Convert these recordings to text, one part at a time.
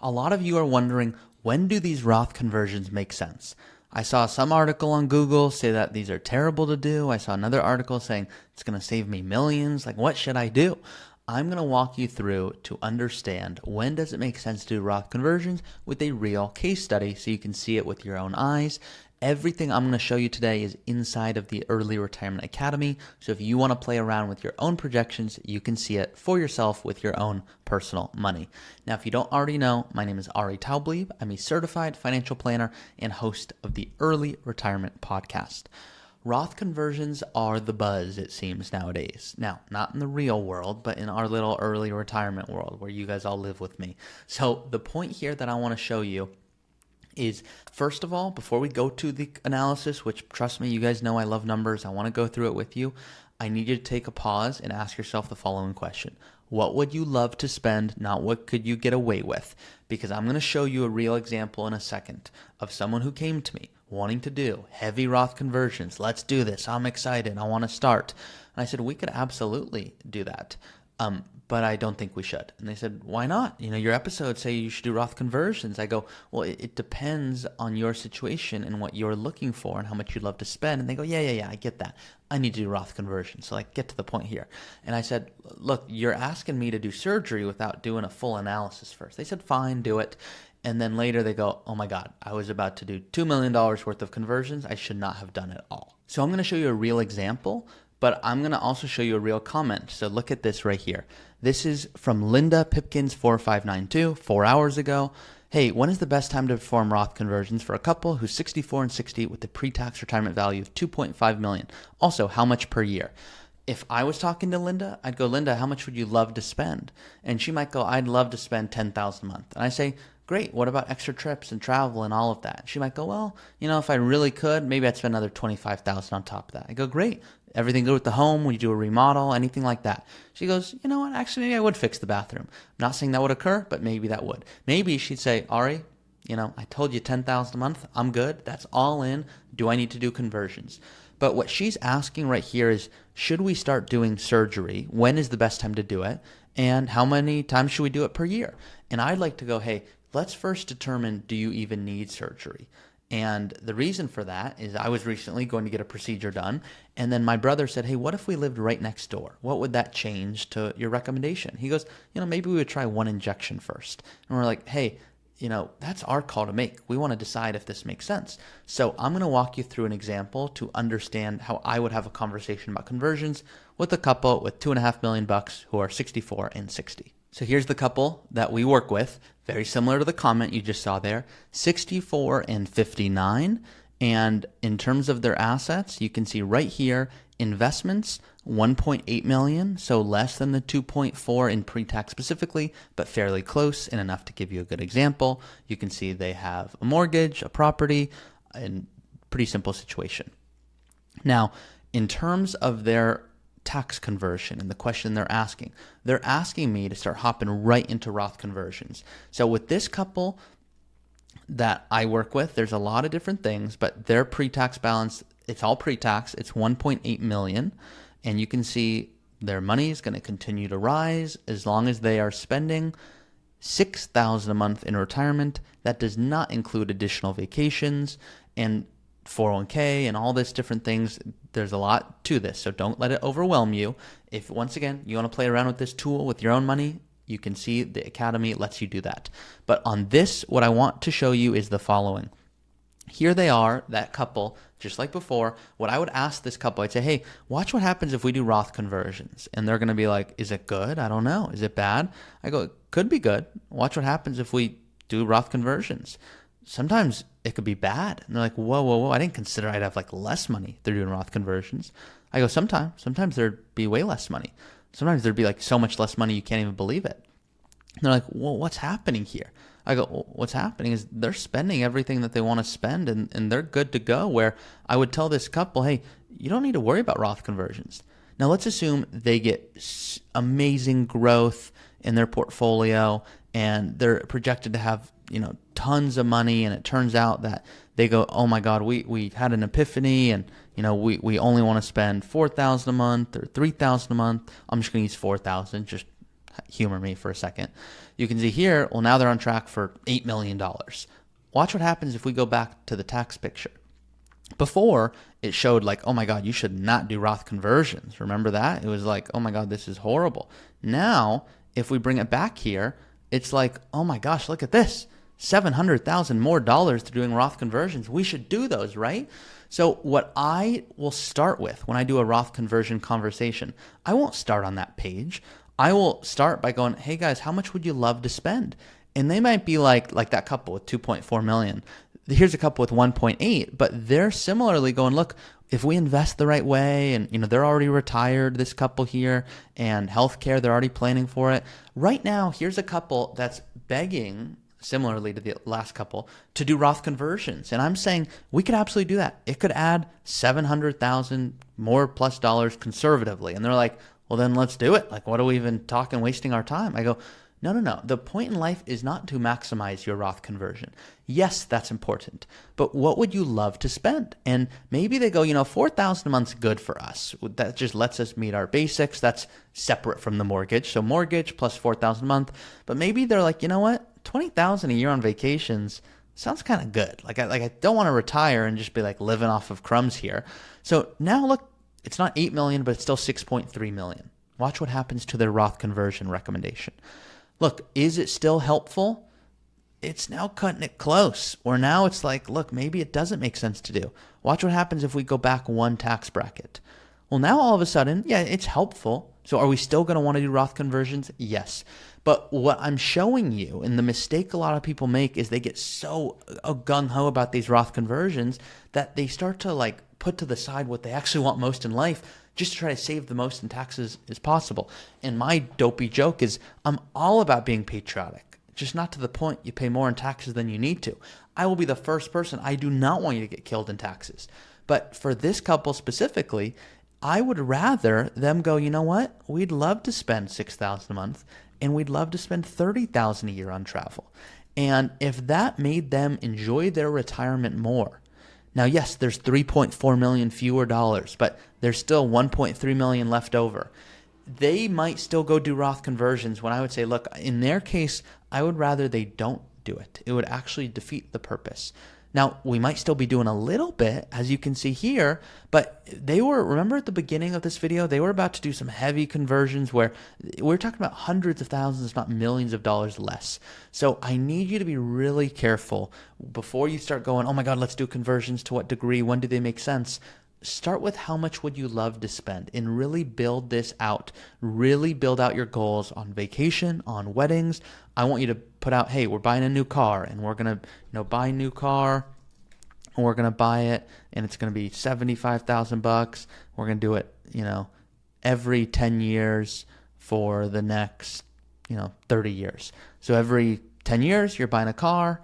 A lot of you are wondering, when do these Roth conversions make sense? I saw some article on Google say that these are terrible to do. I saw another article saying it's going to save me millions. Like, what should I do? I'm going to walk you through to understand when does it make sense to do Roth conversions with a real case study so you can see it with your own eyes. Everything I'm going to show you today is inside of the Early Retirement Academy. So if you want to play around with your own projections, you can see it for yourself with your own personal money. Now, if you don't already know, my name is Taublieb. I'm a certified financial planner and host of the Early Retirement Podcast. Roth conversions are the buzz, it seems, nowadays. Now, not in the real world, but in our little early retirement world where you guys all live with me. So the point here that I want to show you is, first of all, before we go to the analysis, which trust me, you guys know I love numbers, I want to go through it with you, I need you to take a pause and ask yourself the following question. What would you love to spend, not what could you get away with? Because I'm going to show you a real example in a second of someone who came to me wanting to do heavy Roth conversions. Let's do this. I'm excited. I want to start. And I said, we could absolutely do that. But I don't think we should. And they said, why not? You know, your episodes say you should do Roth conversions. I go, well, it depends on your situation and what you're looking for and how much you'd love to spend. And they go, yeah, I get that. I need to do Roth conversions. So like, get to the point here. And I said, look, you're asking me to do surgery without doing a full analysis first. They said, fine, do it. And then later they go, oh my God, I was about to do $2 million worth of conversions. I should not have done it all. So I'm going to show you a real example, but I'm going to also show you a real comment. So look at this right here. This is from Linda Pipkins 4592, 4 hours ago. Hey, when is the best time to perform Roth conversions for a couple who's 64 and 60 with a pre-tax retirement value of $2.5 million? Also, how much per year? If I was talking to Linda, I'd go, Linda, how much would you love to spend? And she might go, I'd love to spend $10,000 a month. And I say, great, what about extra trips and travel and all of that? She might go, well, you know, if I really could, maybe I'd spend another $25,000 on top of that. I go, great. Everything good with the home? Would you do a remodel? Anything like that? She goes, you know what? Actually, maybe I would fix the bathroom. I'm not saying that would occur, but maybe that would. Maybe she'd say, Ari, you know, I told you $10,000 a month. I'm good. That's all in. Do I need to do conversions? But what she's asking right here is, should we start doing surgery? When is the best time to do it? And how many times should we do it per year? And I'd like to go, hey, let's first determine, do you even need surgery? And the reason for that is I was recently going to get a procedure done, and then my brother said, hey, what if we lived right next door? What would that change to your recommendation? He goes, you know, maybe we would try one injection first. And we're like, hey, you know, that's our call to make. We want to decide if this makes sense. So I'm going to walk you through an example to understand how I would have a conversation about conversions with a couple with $2.5 million who are 64 and 60. So here's the couple that we work with, very similar to the comment you just saw there, 64 and 59. And in terms of their assets, you can see right here, investments, 1.8 million, so less than the 2.4 in pre-tax specifically, but fairly close and enough to give you a good example. You can see they have a mortgage, a property, and pretty simple situation. Now, in terms of their tax conversion and the question they're asking me to start hopping right into Roth conversions. So with this couple that I work with, there's a lot of different things, but their pre-tax balance, it's all pre-tax, it's 1.8 million. And you can see their money is going to continue to rise as long as they are spending $6,000 a month in retirement. That does not include additional vacations and 401k and all this different things. There's a lot to this, so don't let it overwhelm you. If, once again, you want to play around with this tool with your own money, you can see the Academy lets you do that. But on this, what I want to show you is the following. Here they are, that couple, just like before. What I would ask this couple, I'd say, hey, watch what happens if we do Roth conversions. And they're going to be like, is it good? I don't know. Is it bad? I go, it could be good. Watch what happens if we do Roth conversions. Sometimes it could be bad. And they're like, whoa, I didn't consider I'd have like less money if they're doing Roth conversions. I go, sometimes there'd be way less money. Sometimes there'd be like so much less money you can't even believe it. And they're like, well, what's happening here? I go, well, what's happening is they're spending everything that they want to spend and they're good to go, where I would tell this couple, hey, you don't need to worry about Roth conversions. Now let's assume they get amazing growth in their portfolio and they're projected to have, you know, tons of money, and it turns out that they go, oh my God, we had an epiphany, and you know, we only want to spend $4,000 a month or $3,000 a month. I'm just going to use $4,000, just humor me for a second. You can see here, well, now they're on track for $8 million. Watch what happens if we go back to the tax picture. Before, it showed like, oh my God, you should not do Roth conversions. Remember that? It was like, oh my God, this is horrible. Now, if we bring it back here, it's like, oh my gosh, look at this. $700,000 more dollars to doing Roth conversions. We should do those, right? So what I will start with when I do a Roth conversion conversation, I won't start on that page. I will start by going, hey guys, how much would you love to spend? And they might be like that couple with 2.4 million. Here's a couple with 1.8, but they're similarly going, look, if we invest the right way, and they're already retired, this couple here, and healthcare, they're already planning for it. Right now, here's a couple that's begging, similarly to the last couple, to do Roth conversions. And I'm saying we could absolutely do that. It could add 700,000 more plus dollars conservatively. And they're like, well, then let's do it. Like, what are we even talking, wasting our time? I go, no. The point in life is not to maximize your Roth conversion. Yes, that's important. But what would you love to spend? And maybe they go, $4,000 a month's good for us. That just lets us meet our basics. That's separate from the mortgage. So mortgage plus $4,000 a month. But maybe they're like, you know what? $20,000 a year on vacations sounds kind of good. Like I don't want to retire and just be like living off of crumbs here. So now look, it's not 8 million, but it's still 6.3 million. Watch what happens to their Roth conversion recommendation. Look, is it still helpful? It's now cutting it close. Or now it's like, look, maybe it doesn't make sense to do. Watch what happens if we go back one tax bracket. Well, now all of a sudden, yeah, it's helpful. So are we still going to want to do Roth conversions? Yes. But what I'm showing you, and the mistake a lot of people make, is they get so gung-ho about these Roth conversions that they start to like put to the side what they actually want most in life just to try to save the most in taxes as possible. And my dopey joke is I'm all about being patriotic, just not to the point you pay more in taxes than you need to. I will be the first person. I do not want you to get killed in taxes. But for this couple specifically, I would rather them go, you know what? We'd love to spend $6,000 a month, and we'd love to spend $30,000 a year on travel. And if that made them enjoy their retirement more, now, yes, there's 3.4 million fewer dollars, but there's still 1.3 million left over. They might still go do Roth conversions when I would say, look, in their case, I would rather they don't do it. It would actually defeat the purpose. Now, we might still be doing a little bit, as you can see here, but remember at the beginning of this video, they were about to do some heavy conversions where we're talking about hundreds of thousands, if not millions of dollars less. So I need you to be really careful before you start going, oh my God, let's do conversions. To what degree? When do they make sense? Start with how much would you love to spend and really build this out. Really build out your goals on vacation, on weddings. I want you to put out, hey, we're buying a new car and we're going to buy a new car and we're going to buy it and it's going to be $75,000. We're going to do it, every 10 years for the next, 30 years. So every 10 years you're buying a car.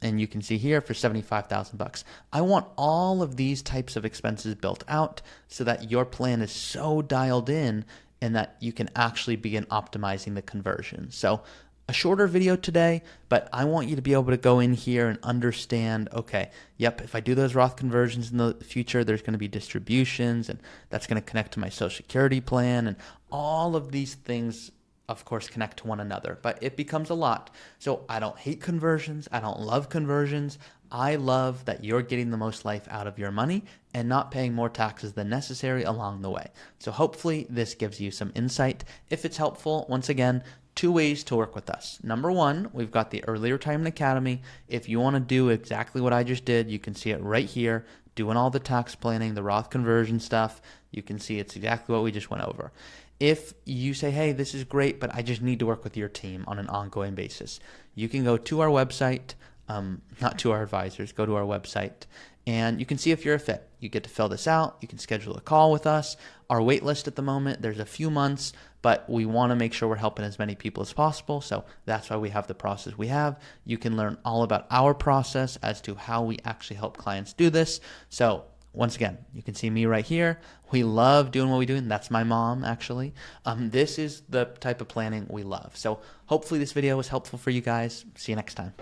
And you can see here for $75,000. I want all of these types of expenses built out so that your plan is so dialed in and that you can actually begin optimizing the conversion. So a shorter video today, but I want you to be able to go in here and understand, okay, yep, if I do those Roth conversions in the future, there's going to be distributions and that's going to connect to my Social Security plan and all of these things of course, connect to one another, but it becomes a lot. So I don't hate conversions. I don't love conversions. I love that you're getting the most life out of your money and not paying more taxes than necessary along the way. So hopefully this gives you some insight. If it's helpful, once again, 2 ways to work with us. Number 1, we've got the Early Retirement Academy. If you want to do exactly what I just did, you can see it right here, doing all the tax planning, the Roth conversion stuff. You can see it's exactly what we just went over. If you say, hey, this is great, but I just need to work with your team on an ongoing basis, you can go to our website, not to our advisors, go to our website, and you can see if you're a fit. You get to fill this out. You can schedule a call with us. Our wait list at the moment, there's a few months, but we want to make sure we're helping as many people as possible, so that's why we have the process we have. You can learn all about our process as to how we actually help clients do this. So once again, you can see me right here. We love doing what we do, and that's my mom, actually. This is the type of planning we love. So hopefully this video was helpful for you guys. See you next time.